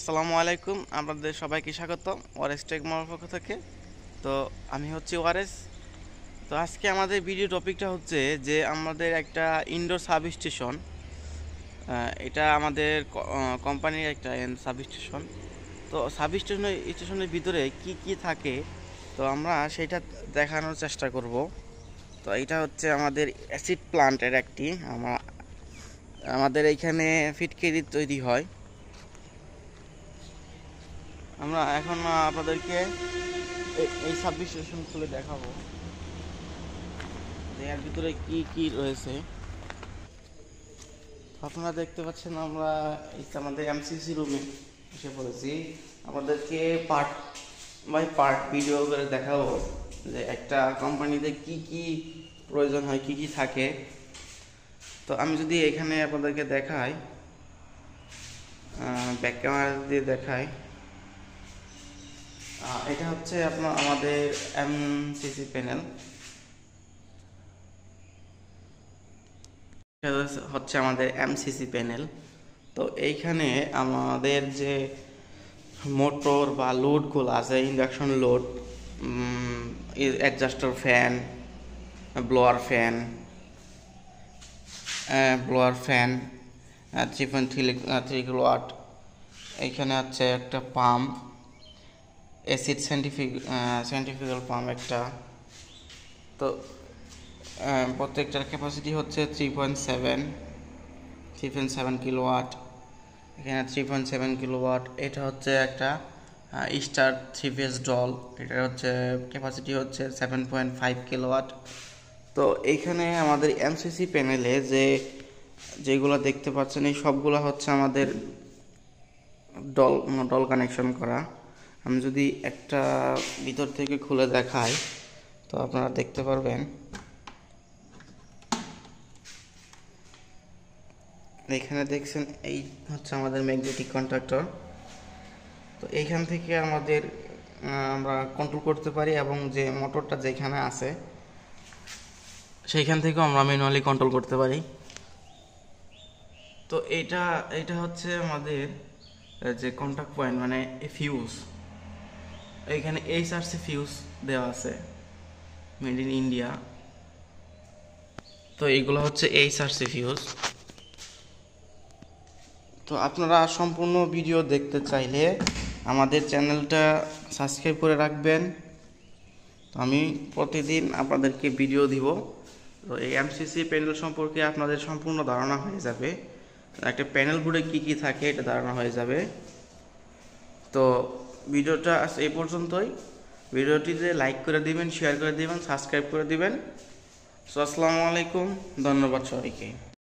আসসালামু আলাইকুম, আপনাদের সবাইকে স্বাগতম ওয়ারেস টেক মলের পক্ষ থেকে। তো আমি হচ্ছি ওয়ারেস। তো আজকে আমাদের ভিডিও টপিকটা হচ্ছে যে আমাদের একটা ইনডোর সাব স্টেশন, এটা আমাদের কোম্পানির একটা সাব স্টেশন। তো সাব স্টেশনের ভিতরে কি কি থাকে তো আমরা সেটা দেখানোর চেষ্টা করব। তো এটা হচ্ছে আমাদের অ্যাসিড প্লান্টের একটি আমাদের এইখানে ফিটকিরি তৈরি হয়। আমরা এখন আপনাদেরকে এই সাব স্টেশন খুলে দেখাবো যে এর ভিতরে কি কি রয়েছে। আপনারা দেখতে পাচ্ছেন আমরা আমাদের এমসিসি রুমে এসে পড়েছি। আমাদেরকে পার্ট বাই পার্ট ভিডিও করে দেখাবো যে একটা কোম্পানিতে কি কি প্রয়োজন হয়, কি কি থাকে। তো আমি যদি এখানে আপনাদেরকে দেখাই, ব্যাক ক্যামেরা দিয়ে দেখাই, এটা হচ্ছে আমাদের এমসিসি প্যানেল। হচ্ছে আমাদের এমসিসি প্যানেল। তো এইখানে আমাদের যে মোটর বা লোডগুলো আছে, induction load, adjuster fan, blower fan, 3.3 kilowatt, এইখানে আছে একটা পাম্প, অ্যাসিড সেন্ট্রিফিউগাল পাম্প একটা। তো প্রত্যেকটার ক্যাপাসিটি হচ্ছে 3.7 কিলোওয়াট। এখানে 3.7 কিলোওয়াট। এটা হচ্ছে একটা স্টার 3 ফেজ ডল, এটা হচ্ছে ক্যাপাসিটি হচ্ছে 7.5 কিলোওয়াট। তো এইখানে আমাদের এমসিসি প্যানেলে যেগুলো দেখতে পাচ্ছেন এই সবগুলো হচ্ছে আমাদের ডল কানেকশন করা। আমি যদি একটা ভিতর থেকে খুলে দেখাই তো আপনারা দেখতে পারবেন। এখানে দেখছেন এই হচ্ছে আমাদের ম্যাগনেটিক কন্ট্যাক্টর। তো এইখান থেকে আমরা কন্ট্রোল করতে পারি, এবং যে মোটরটা যেখানে আছে সেইখান থেকেও আমরা ম্যানুয়ালি কন্ট্রোল করতে পারি। তো এইটা হচ্ছে আমাদের যে কন্ট্যাক্ট পয়েন্ট, মানে ফিউজ। এইখানে HRC ফিউজ দেওয়া আছে, মেড ইন ইন্ডিয়া। তো এইগুলো হচ্ছে HRC ফিউজ। তো আপনারা সম্পূর্ণ ভিডিও দেখতে চাইলে আমাদের চ্যানেলটা সাবস্ক্রাইব করে রাখবেন। তো আমি প্রতিদিন আপনাদেরকে ভিডিও দিব। তো এই এমসিসি প্যানেল সম্পর্কে আপনাদের সম্পূর্ণ ধারণা হয়ে যাবে, একটা প্যানেল বোর্ডে কী কী থাকে এটা ধারণা হয়ে যাবে। তো ভিডিওটা এই পর্যন্তই। ভিডিওটিতে লাইক করে দিবেন, শেয়ার করে দিবেন, সাবস্ক্রাইব করে দিবেন। সো আসসালামু আলাইকুম, ধন্যবাদ সবাইকে।